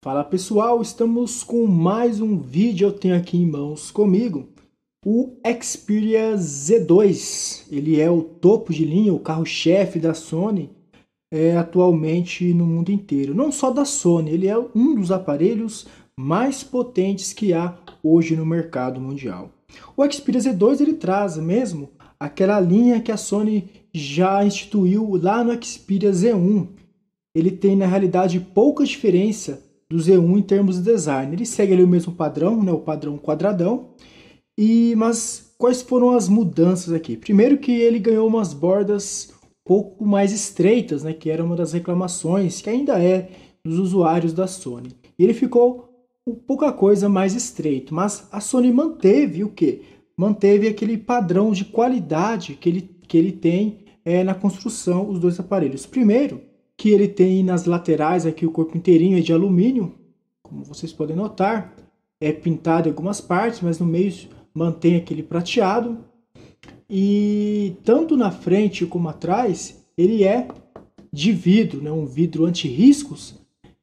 Fala pessoal, estamos com mais um vídeo. Eu tenho aqui em mãos comigo o Xperia Z2. Ele é o topo de linha, o carro-chefe da Sony atualmente no mundo inteiro. Não só da Sony, ele é um dos aparelhos mais potentes que há hoje no mercado mundial. O Xperia Z2 ele traz mesmo aquela linha que a Sony já instituiu lá no Xperia Z1. Ele tem na realidade pouca diferença do Z1 em termos de design. Ele segue ali o mesmo padrão, né, o padrão quadradão. Mas quais foram as mudanças aqui? Primeiro que ele ganhou umas bordas um pouco mais estreitas, né, que era uma das reclamações que ainda é dos usuários da Sony. E ele ficou pouca coisa mais estreito, mas a Sony manteve o quê? Manteve aquele padrão de qualidade que ele tem na construção, os dois aparelhos. Primeiro, que ele tem nas laterais aqui o corpo inteirinho é de alumínio, como vocês podem notar, é pintado em algumas partes, mas no meio mantém aquele prateado. E tanto na frente como atrás, ele é de vidro, né? Um vidro anti-riscos,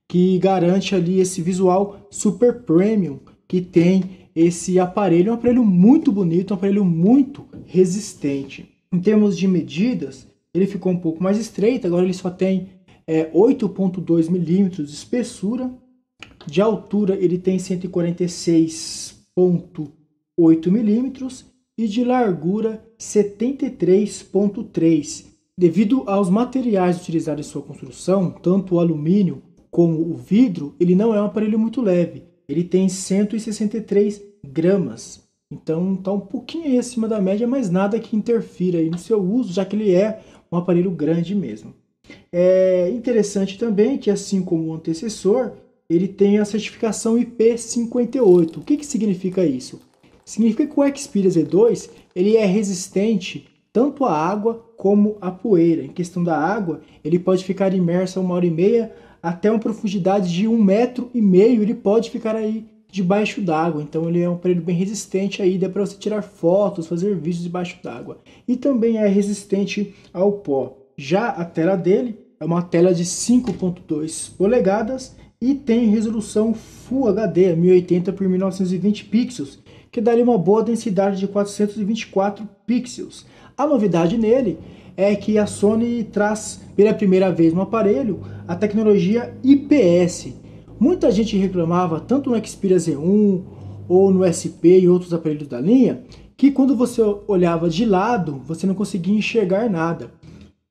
que garante ali esse visual super premium que tem esse aparelho. É um aparelho muito bonito, um aparelho muito resistente. Em termos de medidas, ele ficou um pouco mais estreito, agora ele só tem 8,2 milímetros de espessura. De altura ele tem 146,8 milímetros e de largura 73,3. Devido aos materiais utilizados em sua construção, tanto o alumínio como o vidro, ele não é um aparelho muito leve. Ele tem 163 gramas. Então está um pouquinho aí acima da média, mas nada que interfira aí no seu uso, já que ele é um aparelho grande mesmo. É interessante também que, assim como o antecessor, ele tem a certificação IP58. O que significa isso? Significa que o Xperia Z2 ele é resistente tanto à água como à poeira. Em questão da água, ele pode ficar imerso a 1h30 até uma profundidade de 1,5 m. Ele pode ficar aí debaixo d'água. Então ele é um aparelho bem resistente, aí dá para você tirar fotos, fazer vídeos debaixo d'água. E também é resistente ao pó. Já a tela dele é uma tela de 5,2 polegadas e tem resolução Full HD 1080 por 1920 pixels, que dá uma boa densidade de 424 pixels. A novidade nele é que a Sony traz pela primeira vez no aparelho a tecnologia IPS. Muita gente reclamava, tanto no Xperia Z1 ou no SP e outros aparelhos da linha, que quando você olhava de lado, você não conseguia enxergar nada.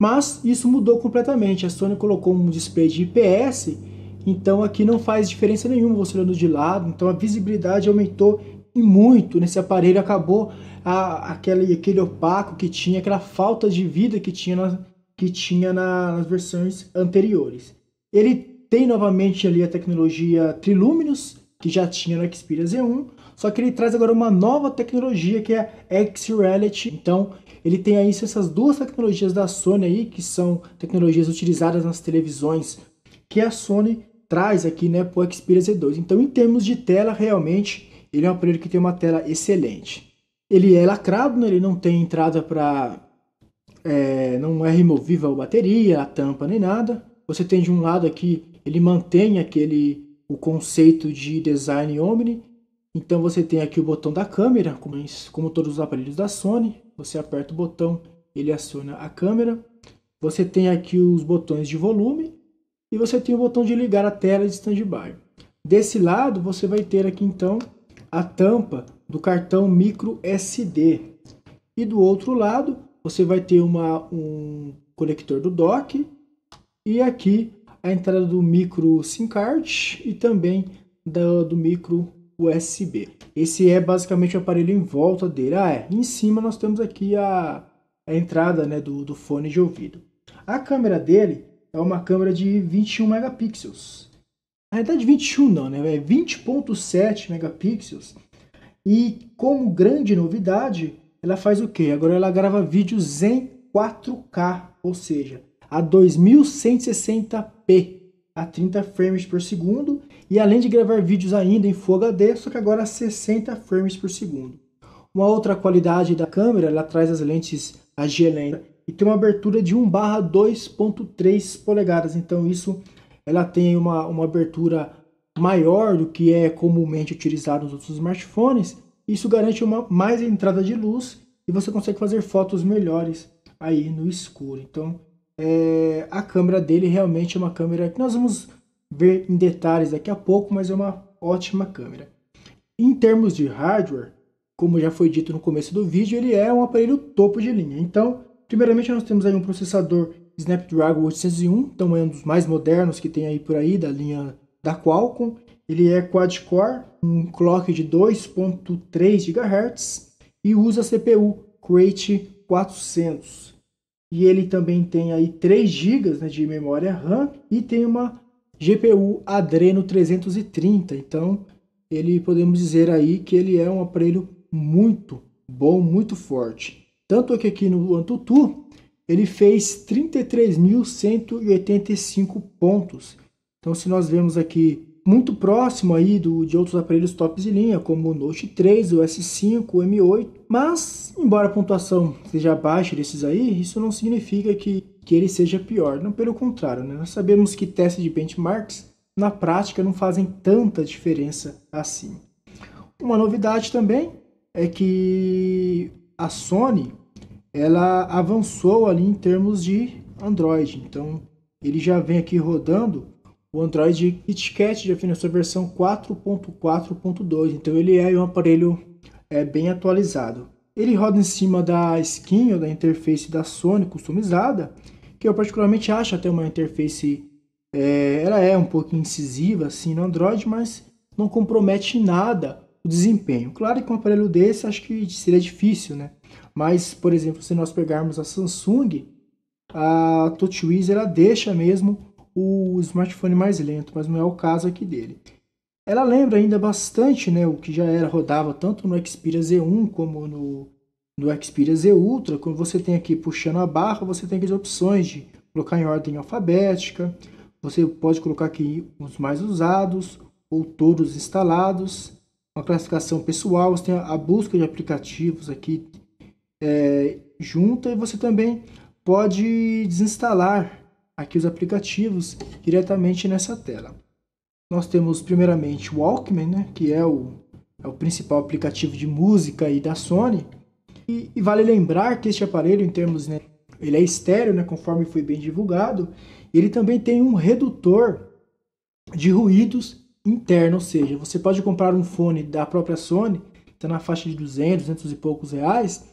Mas isso mudou completamente. A Sony colocou um display de IPS, então aqui não faz diferença nenhuma você olhando de lado. Então a visibilidade aumentou e muito nesse aparelho. Acabou aquele opaco que tinha, aquela falta de vida que tinha nas versões anteriores. Ele tem novamente ali a tecnologia Triluminous, que já tinha no Xperia Z1, só que ele traz agora uma nova tecnologia que é a X-Reality. Então ele tem aí essas duas tecnologias da Sony aí, que são tecnologias utilizadas nas televisões, que a Sony traz aqui, né, para o Xperia Z2. Então, em termos de tela, realmente, ele é um aparelho que tem uma tela excelente. Ele é lacrado, né, ele não tem entrada para... não é removível a bateria, a tampa, nem nada. Você tem de um lado aqui, ele mantém o conceito de design Omni. Então você tem aqui o botão da câmera, como todos os aparelhos da Sony. Você aperta o botão, ele aciona a câmera. Você tem aqui os botões de volume e você tem o botão de ligar a tela de standby. Desse lado você vai ter aqui então a tampa do cartão micro SD. E do outro lado você vai ter um conector do dock e aqui a entrada do micro SIM card e também do micro USB. Esse é basicamente o aparelho em volta dele. Em cima nós temos aqui a entrada, né, do fone de ouvido. A câmera dele é uma câmera de 21 megapixels. Na verdade 21 não, né? É 20,7 megapixels. E como grande novidade, ela faz o quê? Agora ela grava vídeos em 4K, ou seja, a 2160p, a 30 frames por segundo, e além de gravar vídeos ainda em Full HD, só que agora a 60 frames por segundo. Uma outra qualidade da câmera, ela traz as lentes a G-Lens e tem uma abertura de 1/2.3 polegadas, então isso ela tem uma abertura maior do que é comumente utilizado nos outros smartphones. Isso garante uma mais entrada de luz e você consegue fazer fotos melhores aí no escuro. Então, a câmera dele realmente é uma câmera que nós vamos ver em detalhes daqui a pouco, mas é uma ótima câmera. Em termos de hardware, como já foi dito no começo do vídeo, ele é um aparelho topo de linha. Então, primeiramente nós temos aí um processador Snapdragon 801, então é um dos mais modernos que tem aí por aí, da linha da Qualcomm. Ele é quad-core, um clock de 2.3 GHz e usa a CPU Crate 400. E ele também tem aí 3 GB, né, de memória RAM e tem uma GPU Adreno 330. Então, ele podemos dizer aí que ele é um aparelho muito bom, muito forte. Tanto é que aqui no AnTuTu ele fez 33.185 pontos. Então, se nós vemos aqui muito próximo aí de outros aparelhos tops de linha, como o Note 3, o S5, o M8, mas embora a pontuação seja baixa desses aí, isso não significa que ele seja pior, não, pelo contrário, né? Nós sabemos que testes de benchmarks na prática não fazem tanta diferença assim. Uma novidade também é que a Sony ela avançou ali em termos de Android, então ele já vem aqui rodando o Android KitKat, já vem na sua versão 4.4.2, então ele é um aparelho bem atualizado. Ele roda em cima da skin ou da interface da Sony customizada, que eu particularmente acho até uma interface, ela é um pouco incisiva assim no Android, mas não compromete em nada o desempenho. Claro que um aparelho desse acho que seria difícil, né? Mas, por exemplo, se nós pegarmos a Samsung, a TouchWiz ela deixa mesmo o smartphone mais lento, mas não é o caso aqui dele. Ela lembra ainda bastante, né, o que já era, rodava tanto no Xperia Z1 como no Xperia Z Ultra. Quando você tem aqui puxando a barra, você tem as opções de colocar em ordem alfabética, você pode colocar aqui os mais usados ou todos instalados, uma classificação pessoal, você tem a busca de aplicativos aqui junta, e você também pode desinstalar aqui os aplicativos diretamente nessa tela. Nós temos primeiramente o Walkman, né, que é o principal aplicativo de música aí da Sony. E vale lembrar que este aparelho, em termos, né, ele é estéreo, né, conforme foi bem divulgado. Ele também tem um redutor de ruídos interno, ou seja, você pode comprar um fone da própria Sony, está na faixa de 200 e poucos reais,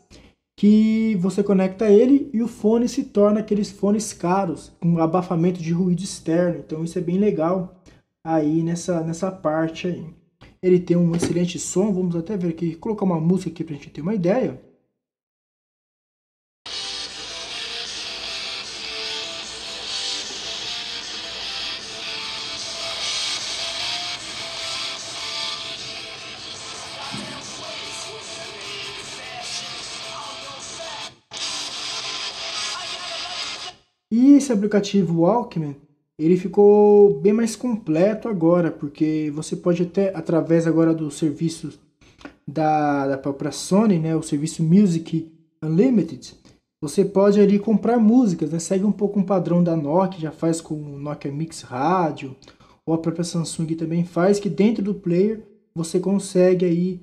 que você conecta ele e o fone se torna aqueles fones caros, com abafamento de ruído externo. Então isso é bem legal aí nessa parte aí. Ele tem um excelente som, vamos até ver aqui, colocar uma música aqui para a gente ter uma ideia. E esse aplicativo Walkman, ele ficou bem mais completo agora, porque você pode até, através agora dos serviços da própria Sony, né, o serviço Music Unlimited, você pode ali comprar músicas, né, segue um pouco um padrão da Nokia, já faz com o Nokia Mix Radio, ou a própria Samsung também faz, que dentro do player você consegue aí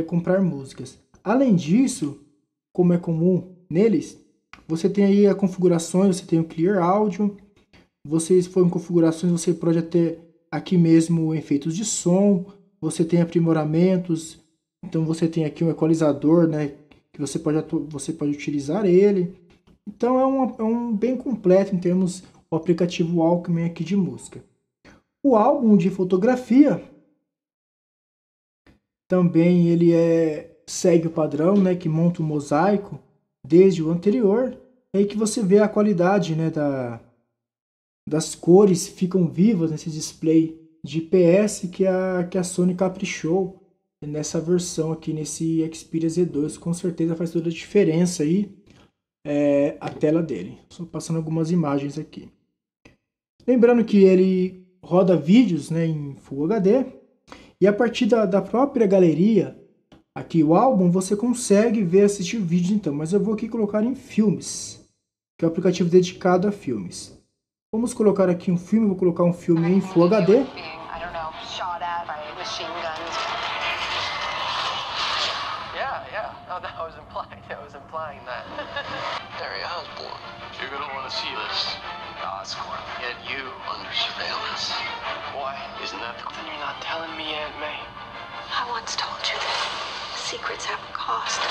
comprar músicas. Além disso, como é comum neles, você tem aí a configurações, você tem o Clear Audio, se for em configurações, você pode ter aqui mesmo efeitos de som, você tem aprimoramentos, então você tem aqui um equalizador, né, que você pode utilizar ele. Então é um bem completo em termos do aplicativo Walkman aqui de música. O álbum de fotografia também ele segue o padrão, né, que monta um mosaico desde o anterior, é aí que você vê a qualidade, né, das cores ficam vivas nesse display de IPS que a Sony caprichou nessa versão aqui, nesse Xperia Z2. Com certeza faz toda a diferença aí a tela dele. Só passando algumas imagens aqui. Lembrando que ele roda vídeos, né, em Full HD, e a partir da própria galeria, aqui o álbum, você consegue assistir vídeos então, mas eu vou aqui colocar em filmes, que é o aplicativo dedicado a filmes. Vamos colocar aqui um filme, vou colocar um filme em Full HD. denying that. Harry Osborn. You're gonna want to see this. Oscorp. Get you under surveillance. Why? Isn't that the... Then you're not telling me, Aunt May. I once told you that secrets have a cost.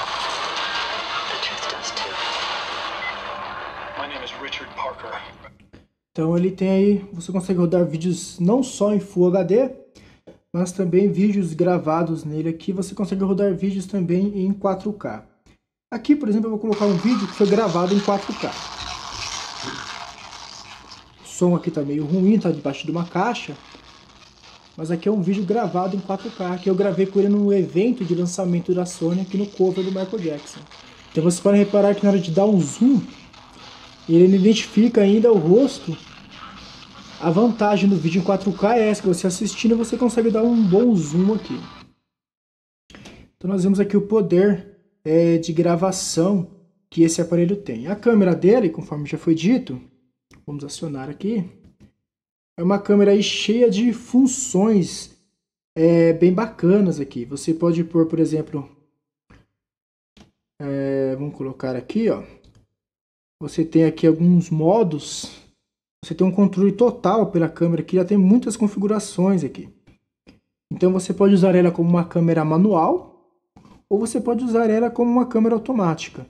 The truth does too. My name is Richard Parker. Então ele tem aí, você consegue rodar vídeos não só em Full HD, mas também vídeos gravados nele aqui. Você consegue rodar vídeos também em 4K. Aqui, por exemplo, eu vou colocar um vídeo que foi gravado em 4K. O som aqui tá meio ruim, tá debaixo de uma caixa. Mas aqui é um vídeo gravado em 4K, que eu gravei com ele no evento de lançamento da Sony aqui no cover do Michael Jackson. Então você pode reparar que na hora de dar um zoom, ele identifica ainda o rosto. A vantagem do vídeo em 4K é essa, que você assistindo você consegue dar um bom zoom aqui. Então nós vemos aqui o poder de gravação que esse aparelho tem. A câmera dele, conforme já foi dito, vamos acionar aqui, é uma câmera aí cheia de funções bem bacanas aqui. Você pode pôr, por exemplo, vamos colocar aqui, ó. Você tem aqui alguns modos. Você tem um controle total pela câmera aqui, já tem muitas configurações aqui. Então você pode usar ela como uma câmera manual, ou você pode usar ela como uma câmera automática.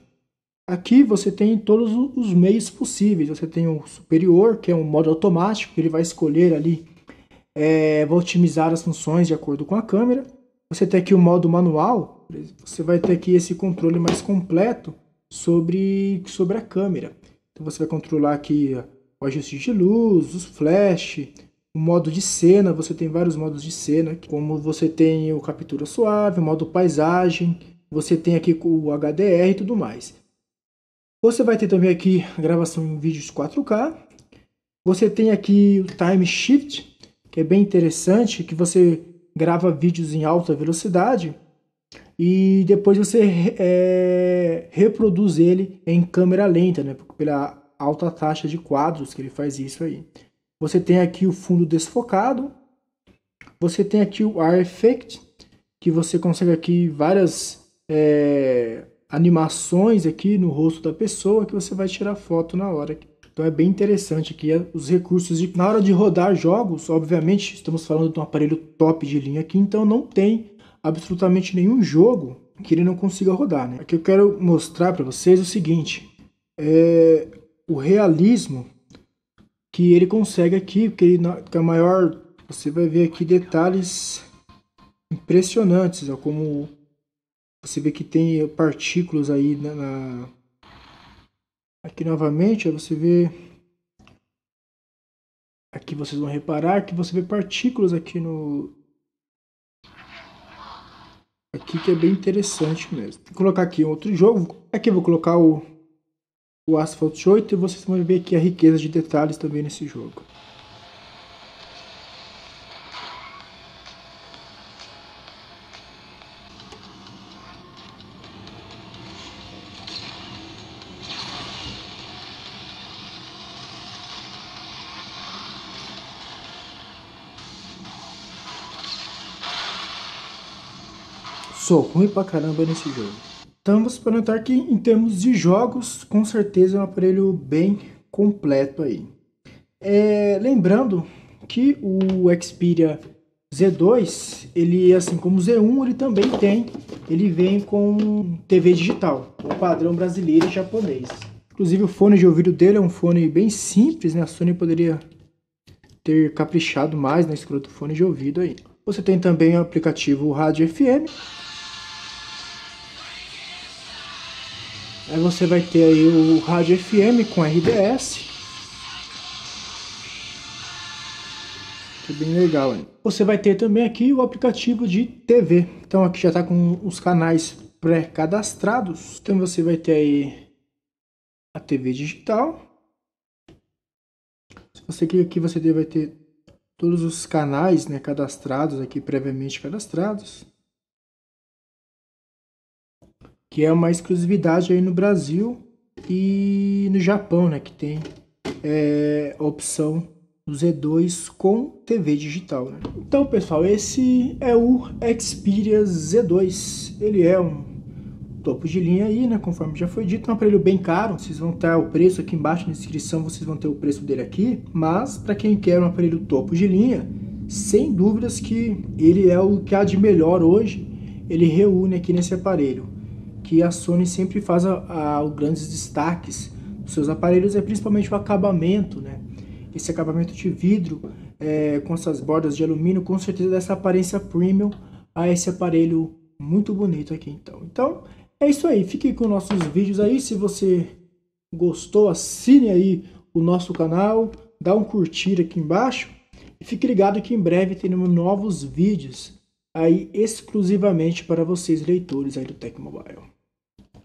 Aqui você tem todos os meios possíveis. Você tem o superior, que é um modo automático, que ele vai escolher ali, vai otimizar as funções de acordo com a câmera. Você tem aqui o modo manual, você vai ter aqui esse controle mais completo sobre a câmera. Então você vai controlar aqui o ajuste de luz, os flash, o modo de cena. Você tem vários modos de cena, como você tem o captura suave, o modo paisagem, você tem aqui o HDR e tudo mais. Você vai ter também aqui a gravação em vídeos 4K. Você tem aqui o time shift, que é bem interessante, que você grava vídeos em alta velocidade e depois você reproduz ele em câmera lenta, né? Pela alta taxa de quadros que ele faz isso aí. Você tem aqui o fundo desfocado. Você tem aqui o Eye Effect, que você consegue aqui várias animações aqui no rosto da pessoa que você vai tirar foto na hora. Então é bem interessante aqui os recursos. Na hora de rodar jogos, obviamente, estamos falando de um aparelho top de linha aqui, então não tem absolutamente nenhum jogo que ele não consiga rodar, né? Aqui eu quero mostrar para vocês o seguinte, o realismo que ele consegue aqui, porque ele, que a maior, você vai ver aqui detalhes impressionantes, ó, como você vê que tem partículas aí aqui novamente, ó, você vê aqui, vocês vão reparar que você vê partículas aqui aqui, que é bem interessante mesmo. Vou colocar aqui outro jogo. Aqui eu vou colocar o Asphalt 8 e vocês vão ver aqui a riqueza de detalhes também nesse jogo. Sou ruim pra caramba nesse jogo. Então você pode notar que em termos de jogos, com certeza é um aparelho bem completo aí. Lembrando que o Xperia Z2, ele assim como o Z1, ele também ele vem com TV digital, o padrão brasileiro e japonês. Inclusive o fone de ouvido dele é um fone bem simples, né? A Sony poderia ter caprichado mais na escolha do fone de ouvido aí. Você tem também o aplicativo Rádio FM. Aí você vai ter aí o Rádio FM com RDS. Que é bem legal, hein? Você vai ter também aqui o aplicativo de TV. Então aqui já está com os canais pré-cadastrados. Então você vai ter aí a TV digital. Se você clicar aqui, você vai ter todos os canais, né, cadastrados aqui, previamente cadastrados. Que é uma exclusividade aí no Brasil e no Japão, né, que tem a opção do Z2 com TV digital, né? Então, pessoal, esse é o Xperia Z2. Ele é um topo de linha aí, né, conforme já foi dito, é um aparelho bem caro, vocês vão ter o preço aqui embaixo na descrição, vocês vão ter o preço dele aqui, mas para quem quer um aparelho topo de linha, sem dúvidas que ele é o que há de melhor hoje, ele reúne aqui nesse aparelho, que a Sony sempre faz os grandes destaques dos seus aparelhos, é principalmente o acabamento, né, esse acabamento de vidro, com essas bordas de alumínio, com certeza dessa aparência premium a esse aparelho muito bonito aqui então é isso aí, fique com nossos vídeos aí, se você gostou, assine aí o nosso canal, dá um curtir aqui embaixo e fique ligado que em breve teremos novos vídeos aí exclusivamente para vocês leitores aí do Tecmobile.